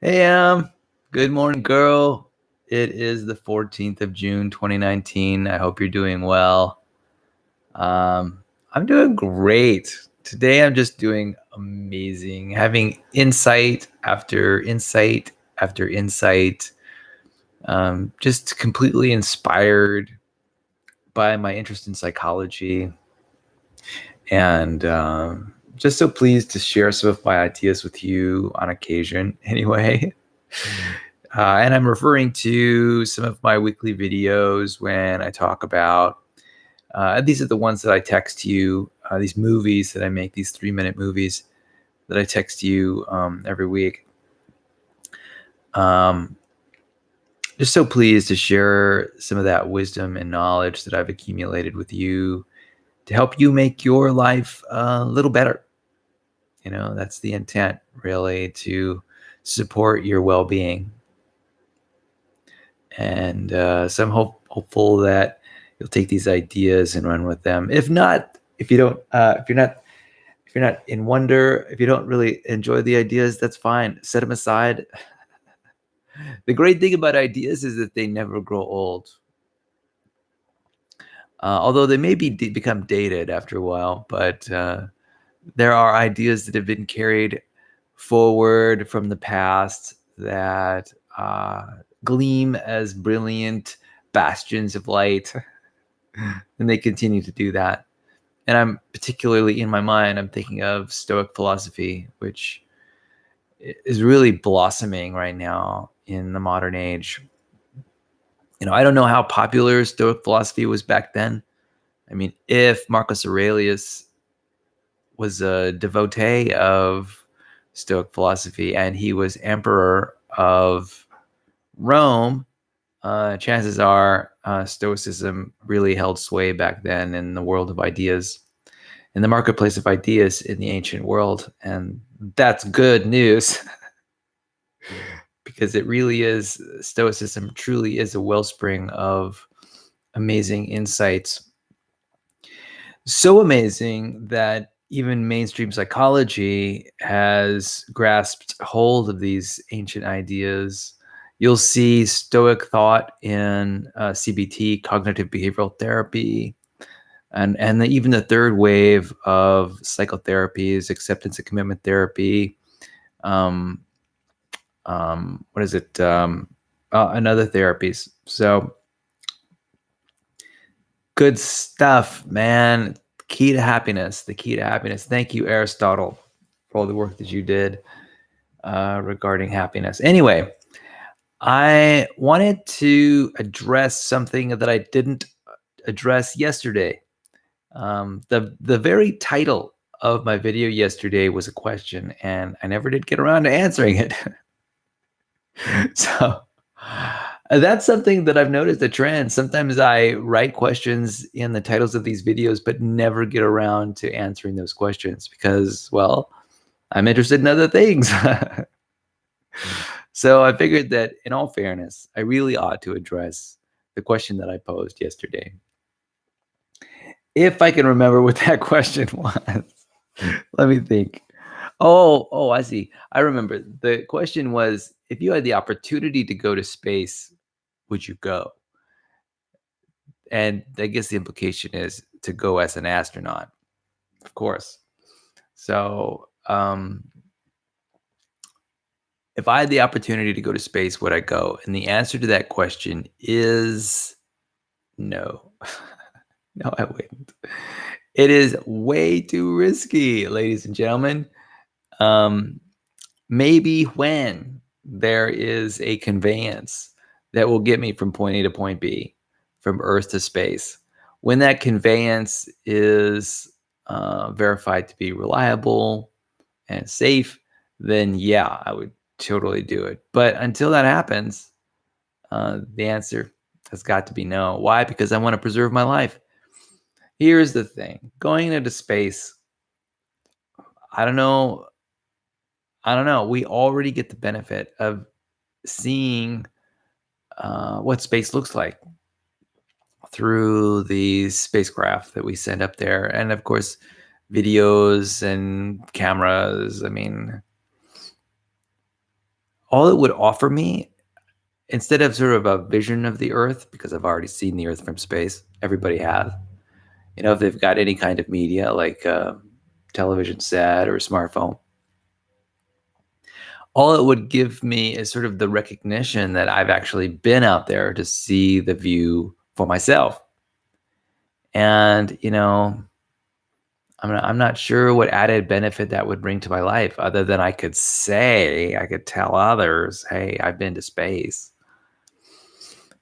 Hey, good morning, girl. It is the 14th of June, 2019. I hope you're doing well. I'm doing great. Today, I'm just doing amazing, having insight after insight after insight. Just completely inspired by my interest in psychology, and just so pleased to share some of my ideas with you on occasion, anyway. And I'm referring to some of my weekly videos when I talk about, these are the ones that I text you, these movies that I make, these 3-minute movies that I text you every week. Um, just so pleased to share some of that wisdom and knowledge that I've accumulated with you to help you make your life a little better. That's the intent, really, to support your well-being. And so I'm hopeful that you'll take these ideas and run with them. If not, if you don't, if you're not in wonder, if you don't really enjoy the ideas, that's fine. Set them aside. The great thing about ideas is that they never grow old. Although they may become dated after a while, but there are ideas that have been carried forward from the past that gleam as brilliant bastions of light, and they continue to do that. And I'm particularly, in my mind, I'm thinking of Stoic philosophy, which is really blossoming right now in the modern age. I don't know how popular Stoic philosophy was back then. I mean, if Marcus Aurelius was a devotee of Stoic philosophy and he was emperor of Rome, chances are Stoicism really held sway back then in the world of ideas, in the marketplace of ideas in the ancient world. And that's good news because it really is, Stoicism truly is a wellspring of amazing insights. So amazing that even mainstream psychology has grasped hold of these ancient ideas. You'll see Stoic thought in CBT, cognitive behavioral therapy, and even the third wave of psychotherapies, acceptance and commitment therapy. What is it? And other therapies. So good stuff, man. Key to happiness. The key to happiness. Thank you, Aristotle, for all the work that you did regarding happiness. Anyway, I wanted to address something that I didn't address yesterday. The very title of my video yesterday was a question, and I never did get around to answering it. So that's something that I've noticed a trend. Sometimes I write questions in the titles of these videos, but never get around to answering those questions because, well, I'm interested in other things. So I figured that, in all fairness, I really ought to address the question that I posed yesterday. If I can remember what that question was, let me think. Oh, I see. I remember. The question was, if you had the opportunity to go to space, would you go? And I guess the implication is to go as an astronaut, of course. So, if I had the opportunity to go to space, would I go? And the answer to that question is no. No, I wouldn't. It is way too risky, ladies and gentlemen. Maybe when there is a conveyance that will get me from point A to point B, from Earth to space, when that conveyance is verified to be reliable and safe, then yeah, I would totally do it. But until that happens, the answer has got to be no. Why? Because I want to preserve my life. Here's the thing. Going into space, I don't know. We already get the benefit of seeing what space looks like through these spacecraft that we send up there. And of course, videos and cameras. I mean, all it would offer me, instead of sort of a vision of the Earth, because I've already seen the Earth from space, everybody has. If they've got any kind of media like a television set or a smartphone, all it would give me is sort of the recognition that I've actually been out there to see the view for myself. And, I'm not sure what added benefit that would bring to my life other than I could tell others, hey, I've been to space.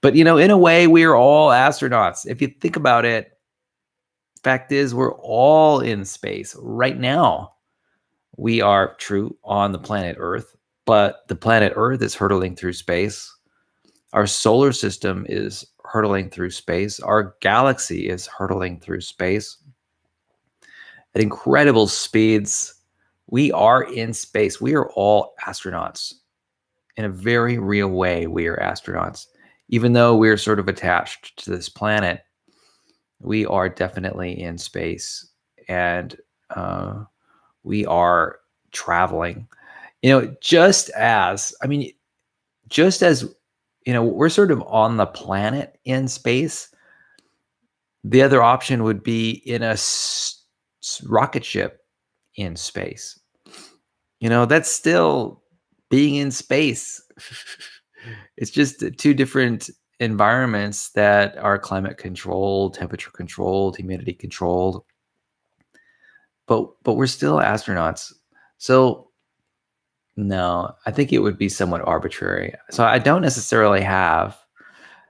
But, in a way, we're all astronauts. If you think about it, fact is, we're all in space right now. We are true on the planet Earth, but the planet Earth is hurtling through space. Our solar system is hurtling through space. Our galaxy is hurtling through space at incredible speeds. We are in space. We are all astronauts. In a very real way, we are astronauts. Even though we're sort of attached to this planet, we are definitely in space, and we are traveling. Just as we're sort of on the planet in space, the other option would be in a rocket ship in space. That's still being in space. It's just two different environments that are climate controlled, temperature controlled, humidity controlled. But we're still astronauts. So no, I think it would be somewhat arbitrary. So I don't necessarily have,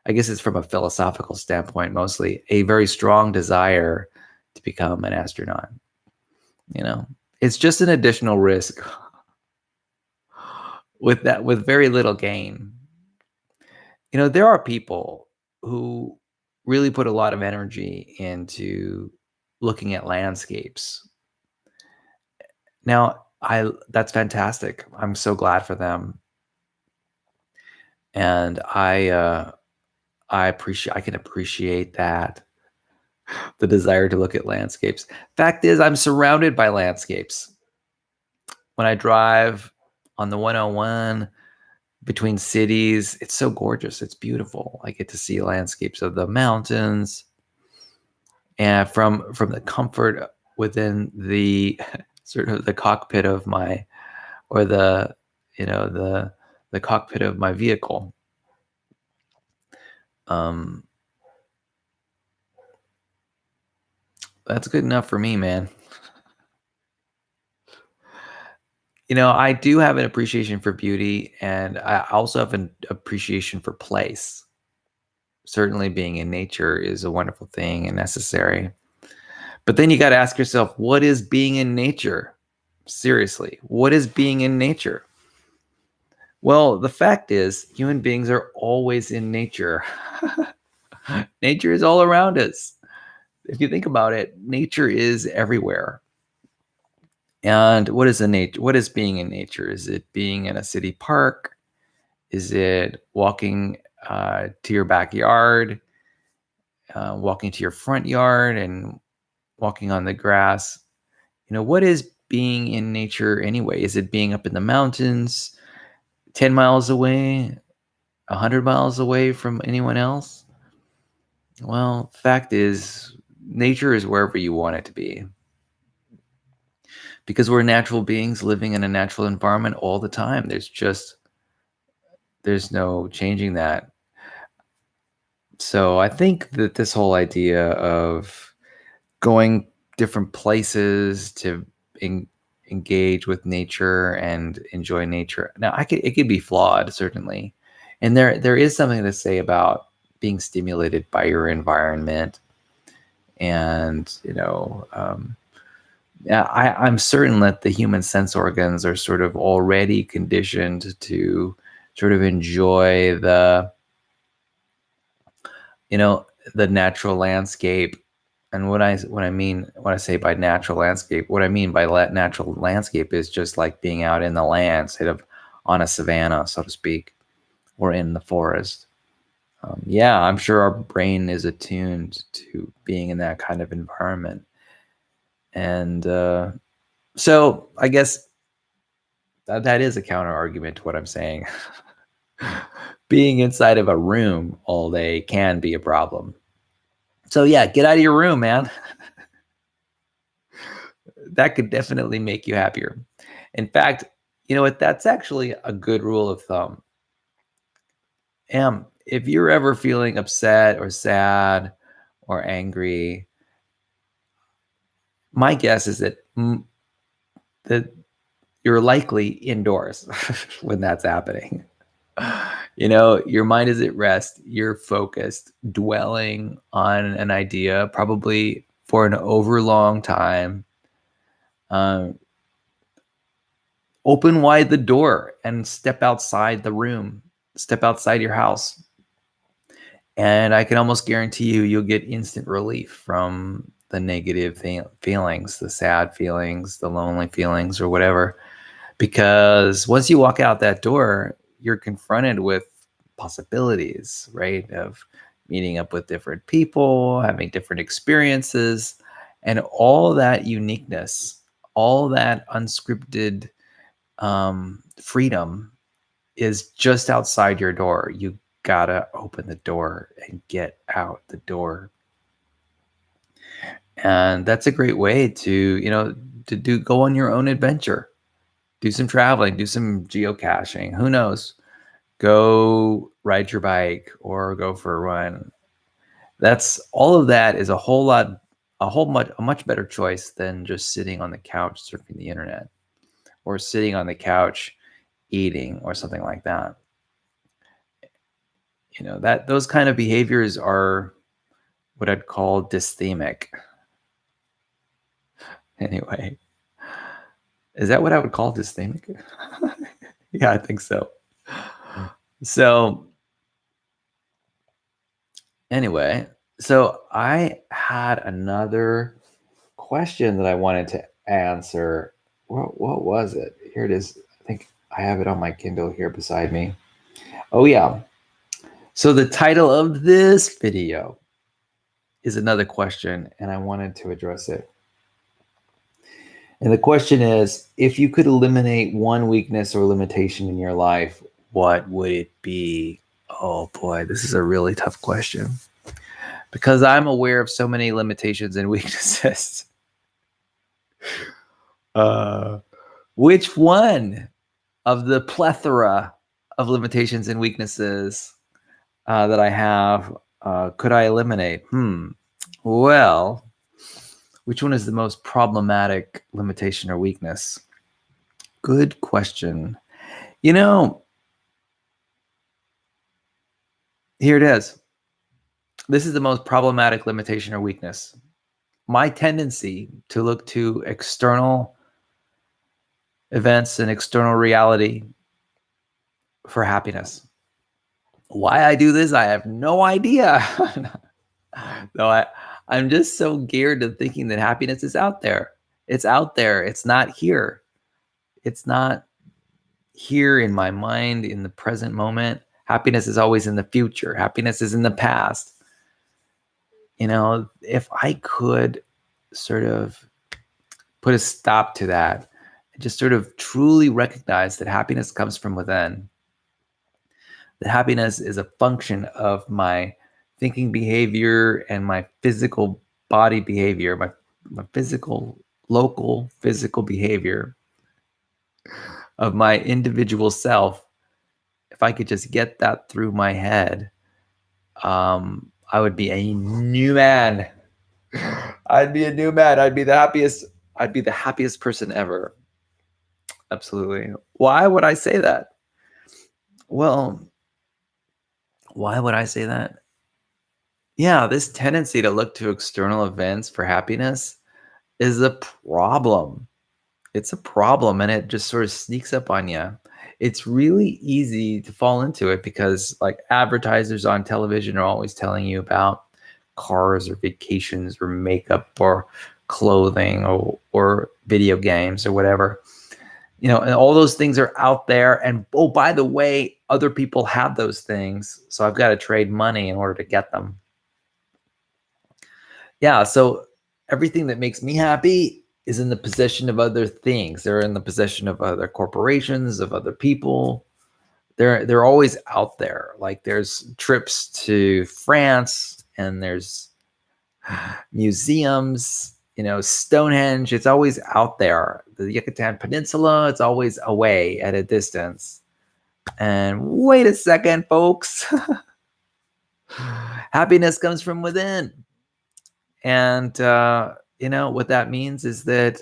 I guess it's from a philosophical standpoint, mostly a very strong desire to become an astronaut. It's just an additional risk with very little gain. There are people who really put a lot of energy into looking at landscapes. Now, that's fantastic. I'm so glad for them. And I can appreciate that, the desire to look at landscapes. Fact is, I'm surrounded by landscapes. When I drive on the 101 between cities, it's so gorgeous. It's beautiful. I get to see landscapes of the mountains, and from the comfort within the sort of the cockpit of my, or the cockpit of my vehicle. That's good enough for me, man. I do have an appreciation for beauty, and I also have an appreciation for place. Certainly being in nature is a wonderful thing and necessary. But then you got to ask yourself, what is being in nature? Seriously, what is being in nature? Well, the fact is, human beings are always in nature. Nature is all around us. If you think about it, nature is everywhere. And what is being in nature? Is it being in a city park? Is it walking to your backyard, walking to your front yard, and walking on the grass? What is being in nature anyway? Is it being up in the mountains, 10 miles away, 100 miles away from anyone else? Well, fact is, nature is wherever you want it to be. Because we're natural beings living in a natural environment all the time. There's no changing that. So I think that this whole idea of going different places to engage with nature and enjoy nature, now it could be flawed, certainly. And there is something to say about being stimulated by your environment. And, I'm certain that the human sense organs are sort of already conditioned to sort of enjoy the natural landscape. And when I say by natural landscape, what I mean by natural landscape is just like being out in the land, instead of on a savanna, so to speak, or in the forest. I'm sure our brain is attuned to being in that kind of environment. And so I guess That is a counter argument to what I'm saying. Being inside of a room all day can be a problem. So yeah, get out of your room, man. That could definitely make you happier. In fact, you know what? That's actually a good rule of thumb. If you're ever feeling upset or sad or angry, my guess is that you're likely indoors when that's happening. Your mind is at rest. You're focused, dwelling on an idea, probably for an overlong time. Open wide the door and step outside the room, step outside your house. And I can almost guarantee you'll get instant relief from the negative feelings, the sad feelings, the lonely feelings, or whatever. Because once you walk out that door, you're confronted with possibilities, right? Of meeting up with different people, having different experiences, and all that uniqueness, all that unscripted freedom is just outside your door. You gotta open the door and get out the door. And that's a great way to go on your own adventure. Do some traveling, do some geocaching. Who knows? Go ride your bike or go for a run. That's all of that is a much better choice than just sitting on the couch surfing the internet or sitting on the couch eating or something like that. That those kind of behaviors are what I'd call dysthemic. Anyway, is that what I would call dysthemic? Yeah, I think so. So anyway, I had another question that I wanted to answer. What was it? Here it is. I think I have it on my Kindle here beside me. Oh yeah. So the title of this video is another question, and I wanted to address it. And the question is, if you could eliminate one weakness or limitation in your life, what would it be? Oh boy, this is a really tough question because I'm aware of so many limitations and weaknesses. Which one of the plethora of limitations and weaknesses that I have could I eliminate? Well, which one is the most problematic limitation or weakness? Good question. Here it is. This is the most problematic limitation or weakness. My tendency to look to external events and external reality for happiness. Why I do this, I have no idea. No, I'm just so geared to thinking that happiness is out there. It's out there. It's not here. It's not here in my mind in the present moment. Happiness is always in the future. Happiness is in the past. If I could sort of put a stop to that and just sort of truly recognize that happiness comes from within, that happiness is a function of my thinking behavior and my physical body behavior, my local physical behavior of my individual self. If I could just get that through my head, I would be a new man. I'd be a new man. I'd be the happiest person ever. Absolutely. Why would I say that? Well, why would I say that? Yeah, this tendency to look to external events for happiness is a problem. It's a problem, and it just sort of sneaks up on you. It's really easy to fall into it because advertisers on television are always telling you about cars or vacations or makeup or clothing or video games or whatever. And all those things are out there. And oh, by the way, other people have those things. So I've got to trade money in order to get them. Yeah. So everything that makes me happy is in the possession of other things. They're in the possession of other corporations, of other people. They're always out there. Like there's trips to France and there's museums, Stonehenge. It's always out there. The Yucatan Peninsula, it's always away at a distance. And wait a second, folks. Happiness comes from within. And, what that means is that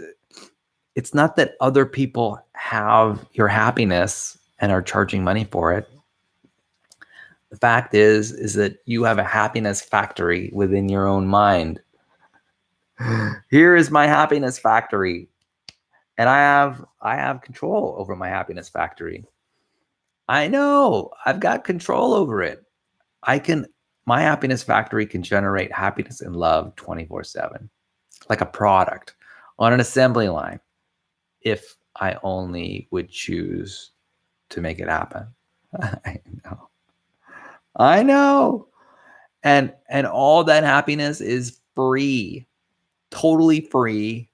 it's not that other people have your happiness and are charging money for it. The fact is that you have a happiness factory within your own mind. Here is my happiness factory. And I have control over my happiness factory. I know I've got control over it. My happiness factory can generate happiness and love 24/7, like a product on an assembly line, if I only would choose to make it happen. I know. And all that happiness is free, totally free,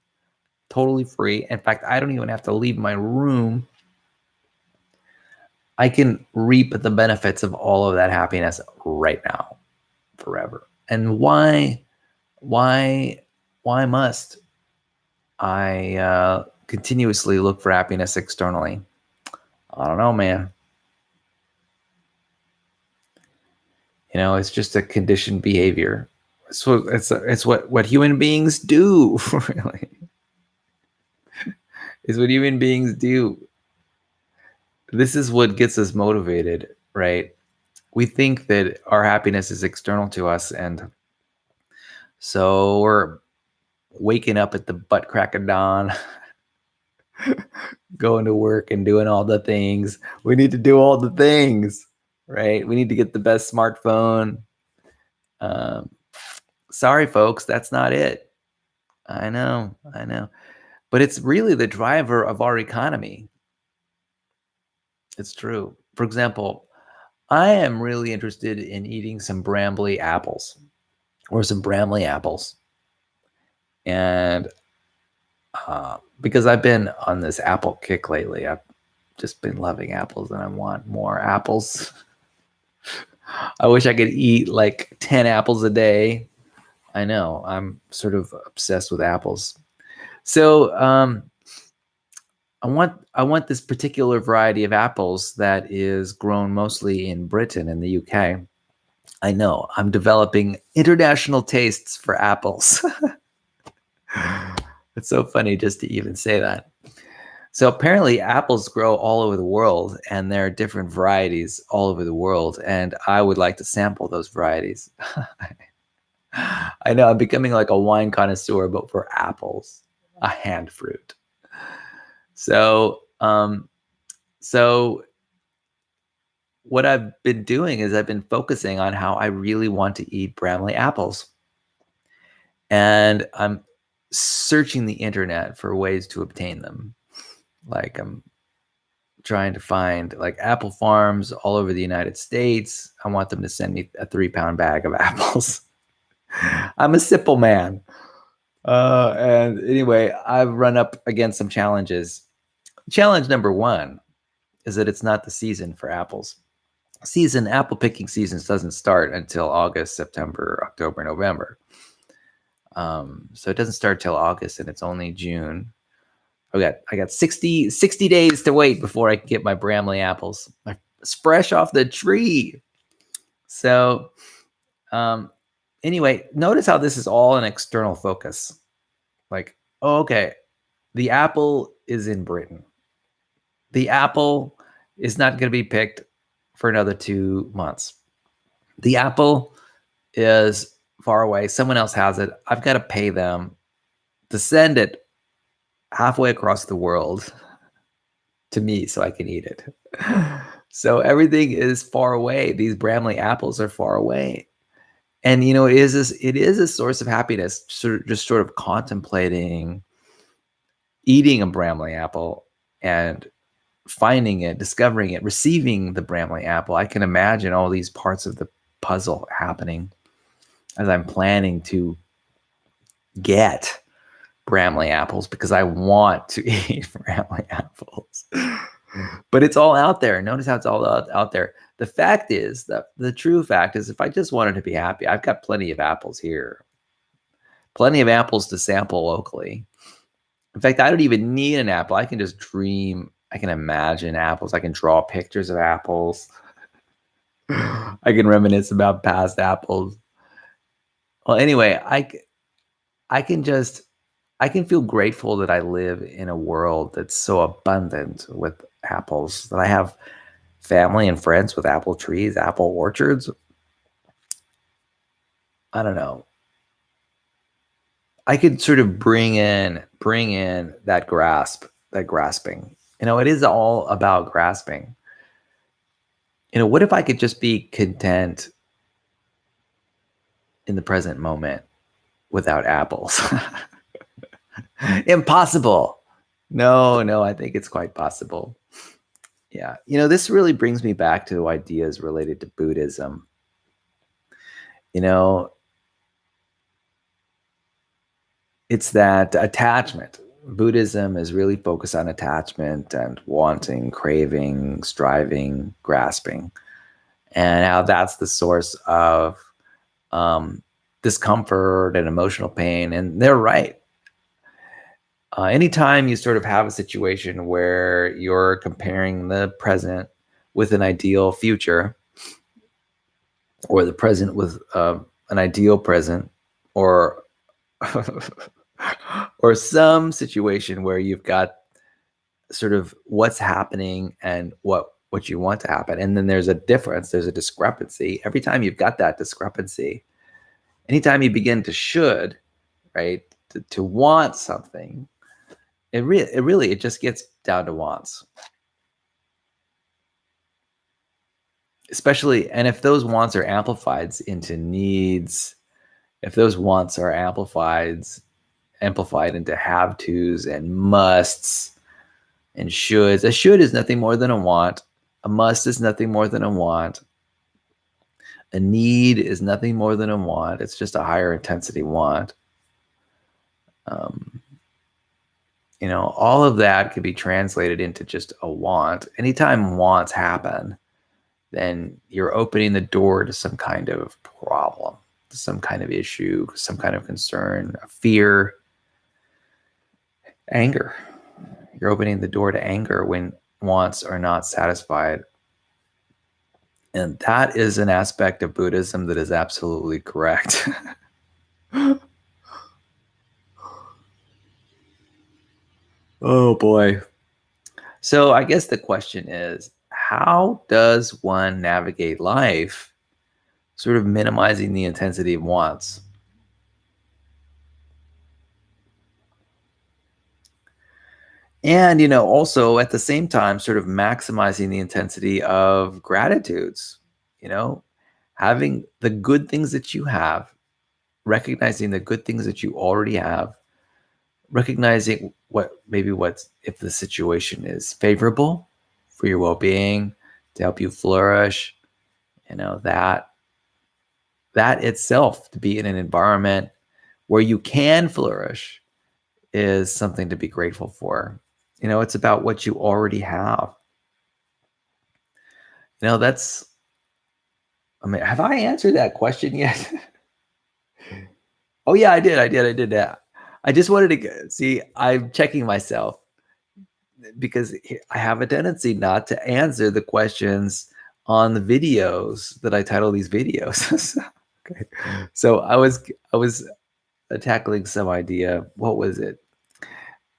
totally free. In fact, I don't even have to leave my room. I can reap the benefits of all of that happiness right now, forever. And why must I continuously look for happiness externally? I don't know, man. It's just a conditioned behavior. So it's what human beings do, really. It's what human beings do. This is what gets us motivated, right? We think that our happiness is external to us, and so we're waking up at the butt crack of dawn, going to work and doing all the things. We need to do all the things, right? We need to get the best smartphone. Sorry, folks, that's not it. I know. But it's really the driver of our economy. It's true. For example, I am really interested in eating some Bramley apples or some Bramley apples. And because I've been on this apple kick lately, I've just been loving apples and I want more apples. I wish I could eat like 10 apples a day. I know, I'm sort of obsessed with apples. So I want this particular variety of apples that is grown mostly in Britain and the UK. I know, I'm developing international tastes for apples. It's so funny just to even say that. So apparently apples grow all over the world and there are different varieties all over the world. And I would like to sample those varieties. I know, I'm becoming like a wine connoisseur, but for apples, a hand fruit. So what I've been doing is I've been focusing on how I really want to eat Bramley apples. And I'm searching the internet for ways to obtain them. Like I'm trying to find like apple farms all over the United States. I want them to send me a 3-pound bag of apples. I'm a simple man. And anyway, I've run up against some challenges. Challenge number one is that it's not the season for apples. Apple picking season doesn't start until August, September, October, November. So it doesn't start till August and it's only June. I got 60 days to wait before I can get my Bramley apples. It's fresh off the tree. So anyway, notice how this is all an external focus. Like, okay, the apple is in Britain. The apple is not going to be picked for another 2 months. The apple is far away. Someone else has it. I've got to pay them to send it halfway across the world to me so I can eat it. So everything is far away. These Bramley apples are far away. And it is a source of happiness, just sort of contemplating eating a Bramley apple and finding it, discovering it, receiving the Bramley apple. I can imagine all these parts of the puzzle happening as I'm planning to get Bramley apples because I want to eat Bramley apples. But it's all out there. Notice how it's all out there. The fact is that the true fact is if I just wanted to be happy, I've got plenty of apples here. Plenty of apples to sample locally. In fact, I don't even need an apple. I can just dream. I can imagine apples. I can draw pictures of apples. I can reminisce about past apples. Well, anyway, I can feel grateful that I live in a world that's so abundant with apples, that I have family and friends with apple trees, apple orchards. I don't know. I could sort of bring in that grasping. It is all about grasping. What if I could just be content in the present moment without apples? Impossible. No, I think it's quite possible. Yeah. This really brings me back to ideas related to Buddhism. It's that attachment. Buddhism is really focused on attachment and wanting, craving, striving, grasping, and how that's the source of discomfort and emotional pain. And they're right. Anytime you sort of have a situation where you're comparing the present with an ideal future, or the present with an ideal present, or or some situation where you've got sort of what's happening and what you want to happen, and then there's a difference, there's a discrepancy. Every time you've got that discrepancy, anytime you begin to should, right, to want something, it just gets down to wants. Especially, and if those wants are amplified into needs, if those wants are amplified into have tos and musts and shoulds. A should is nothing more than a want. A must is nothing more than a want. A need is nothing more than a want. It's just a higher intensity want. All of that could be translated into just a want. Anytime wants happen, then you're opening the door to some kind of problem, to some kind of issue, some kind of concern, fear, anger. You're opening the door to anger when wants are not satisfied. And that is an aspect of Buddhism that is absolutely correct. Oh boy. So I guess the question is, how does one navigate life sort of minimizing the intensity of wants? And, also at the same time, sort of maximizing the intensity of gratitudes, having the good things that you have, recognizing the good things that you already have, recognizing what's if the situation is favorable for your well-being, to help you flourish, that itself, to be in an environment where you can flourish, is something to be grateful for. It's about what you already have. Have I answered that question yet? Oh yeah, I did that. I just wanted to see, I'm checking myself because I have a tendency not to answer the questions on the videos that I title these videos. Okay. So I was tackling some idea. What was it?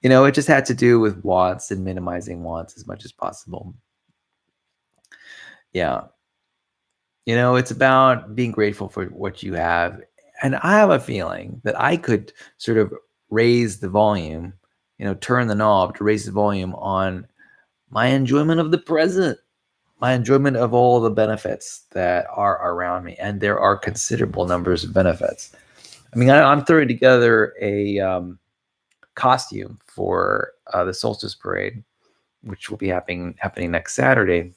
It just had to do with wants and minimizing wants as much as possible. Yeah. It's about being grateful for what you have. And I have a feeling that I could sort of raise the volume, turn the knob to raise the volume on my enjoyment of the present, my enjoyment of all the benefits that are around me. And there are considerable numbers of benefits. I'm throwing together a costume for the Solstice Parade, which will be happening next Saturday.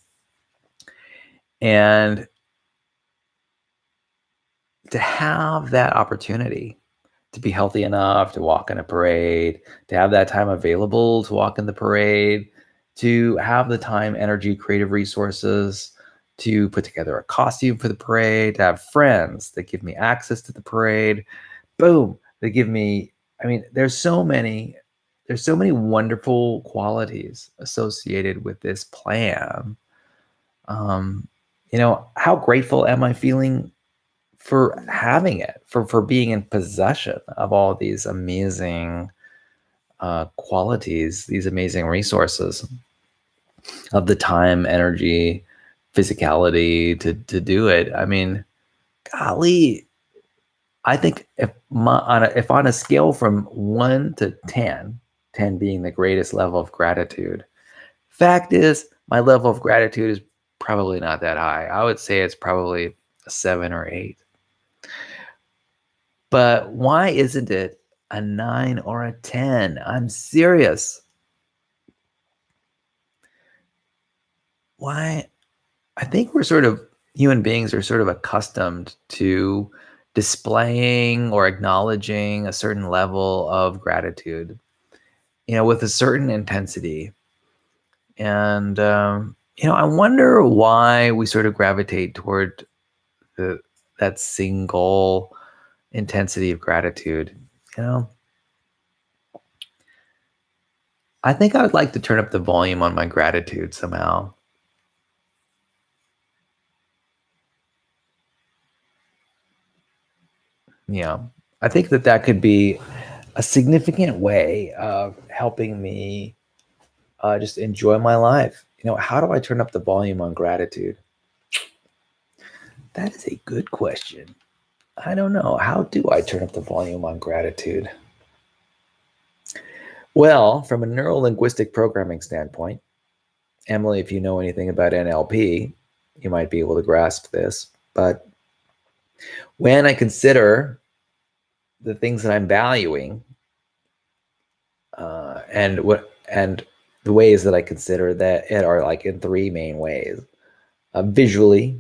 And to have that opportunity to be healthy enough to walk in a parade, to have that time available to walk in the parade, to have the time, energy, creative resources to put together a costume for the parade, to have friends that give me access to the parade. Boom, they give me, I mean, there's so many wonderful qualities associated with this plan. Um, how grateful am I feeling for having it, for being in possession of all these amazing qualities, these amazing resources of the time, energy, physicality to do it. I mean, golly, I think if on a scale from 1 to 10, 10 being the greatest level of gratitude, fact is my level of gratitude is probably not that high. I would say it's probably a 7 or 8. But why isn't it a 9 or a 10? I'm serious. Why? I think human beings are sort of accustomed to displaying or acknowledging a certain level of gratitude, with a certain intensity. And, I wonder why we sort of gravitate toward that single intensity of gratitude. I think I would like to turn up the volume on my gratitude somehow. Yeah, I think that could be a significant way of helping me just enjoy my life. How do I turn up the volume on gratitude? That is a good question. I don't know. How do I turn up the volume on gratitude? Well, from a neuro linguistic programming standpoint, Emily, if you know anything about NLP, you might be able to grasp this. But when I consider the things that I'm valuing, and the ways that I consider that it are like in 3 main ways: visually,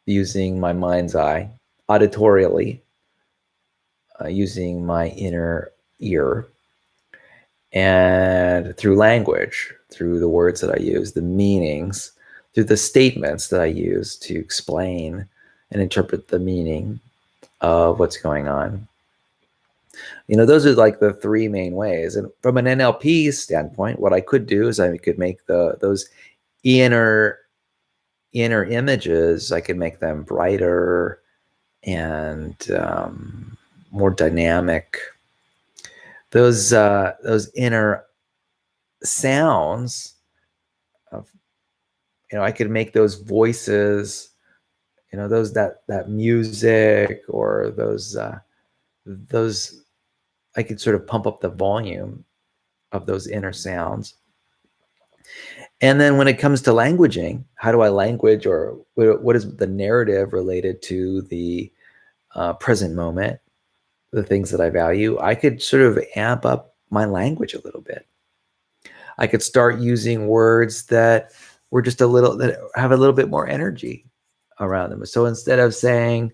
using my mind's eye; auditorially, using my inner ear; and through language, through the words that I use, the meanings, through the statements that I use to explain and interpret the meaning of what's going on. Those are like the 3 main ways. And from an NLP standpoint, what I could do is I could make those inner images, I could make them brighter and more dynamic. Those inner sounds of, I could make those voices, those that music, or those I could sort of pump up the volume of those inner sounds. And then when it comes to languaging, how do I language, or what is the narrative related to the present moment, the things that I value? I could sort of amp up my language a little bit. I could start using words that have a little bit more energy around them. So instead of saying,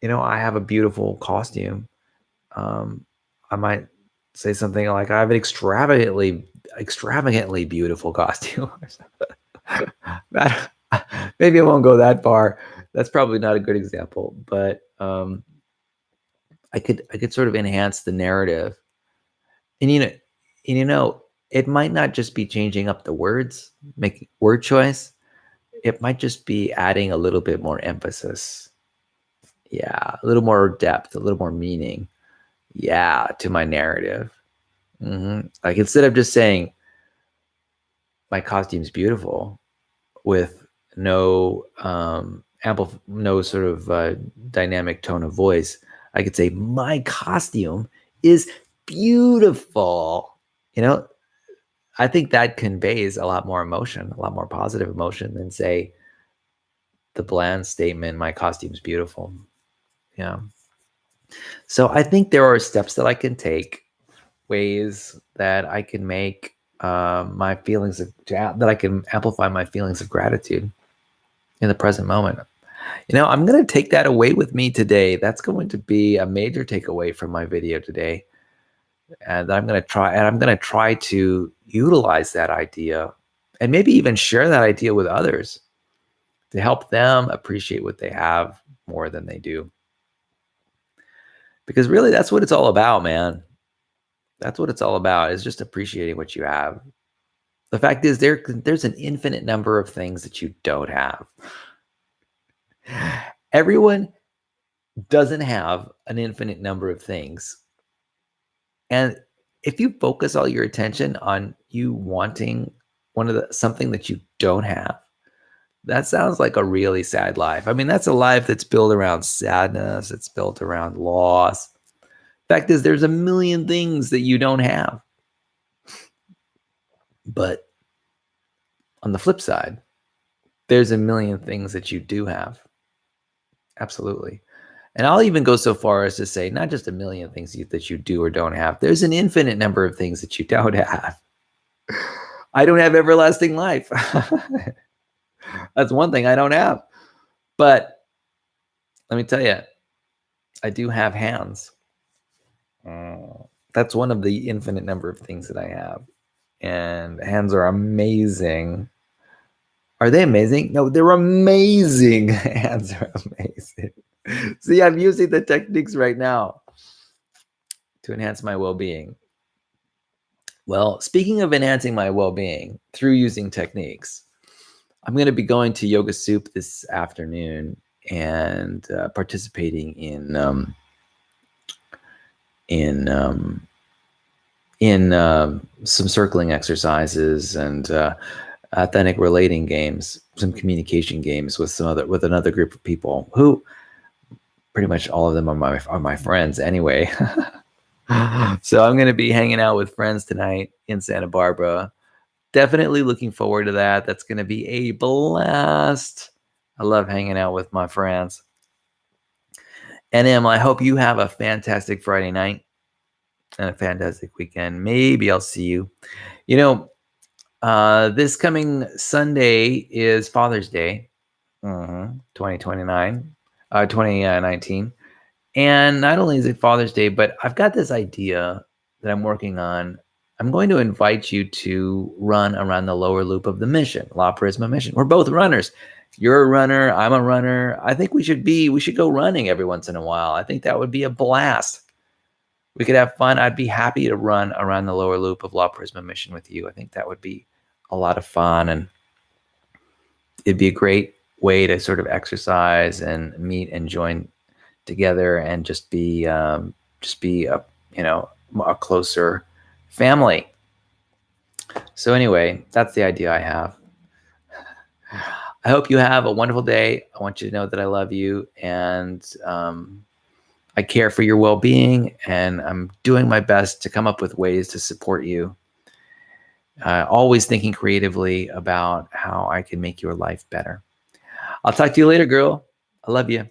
I have a beautiful costume, I might say something like, I have an extravagantly beautiful costume. Maybe I won't go that far. That's probably not a good example, but I could sort of enhance the narrative. And it might not just be changing up the words, making word choice. It might just be adding a little bit more emphasis. Yeah, a little more depth, a little more meaning. Yeah, to my narrative. Like, instead of just saying my costume's beautiful with no no sort of dynamic tone of voice, I could say my costume is beautiful. I think that conveys a lot more emotion, a lot more positive emotion than, say, the bland statement, my costume's beautiful. Yeah. So I think there are steps that I can take, ways that I can make my feelings that I can amplify my feelings of gratitude in the present moment. I'm going to take that away with me today. That's going to be a major takeaway from my video today. And I'm going to try to utilize that idea and maybe even share that idea with others to help them appreciate what they have more than they do. Because really, that's what it's all about, man. That's what it's all about, is just appreciating what you have. The fact is, there's an infinite number of things that you don't have. Everyone doesn't have an infinite number of things. And if you focus all your attention on you wanting something that you don't have, that sounds like a really sad life. I mean, that's a life that's built around sadness. It's built around loss. Fact is, there's a million things that you don't have. But on the flip side, there's a million things that you do have. Absolutely. And I'll even go so far as to say, not just a million things that you do or don't have. There's an infinite number of things that you don't have. I don't have everlasting life. That's one thing I don't have. But let me tell you, I do have hands. That's one of the infinite number of things that I have. And hands are amazing. Are they amazing? No, they're amazing. Hands are amazing. See, I'm using the techniques right now to enhance my well-being. Well, speaking of enhancing my well-being through using techniques, I'm going to be going to Yoga Soup this afternoon and participating in some circling exercises and authentic relating games, some communication games with another group of people who pretty much all of them are my friends anyway. So I'm going to be hanging out with friends tonight in Santa Barbara. Definitely looking forward to that. That's going to be a blast. I love hanging out with my friends. And I hope you have a fantastic Friday night and a fantastic weekend. Maybe I'll see you. This coming Sunday is Father's Day, 2019. And not only is it Father's Day, but I've got this idea that I'm working on. I'm going to invite you to run around the lower loop of the mission, La Prisma mission. We're both runners. You're a runner. I'm a runner. I think we should go running every once in a while. I think that would be a blast. We could have fun. I'd be happy to run around the lower loop of La Prisma mission with you. I think that would be a lot of fun, and it'd be a great way to sort of exercise and meet and join together and just be a closer family. So anyway, that's the idea I have. I hope you have a wonderful day. I want you to know that I love you, and I care for your well-being, and I'm doing my best to come up with ways to support you. Always thinking creatively about how I can make your life better. I'll talk to you later, girl. I love you.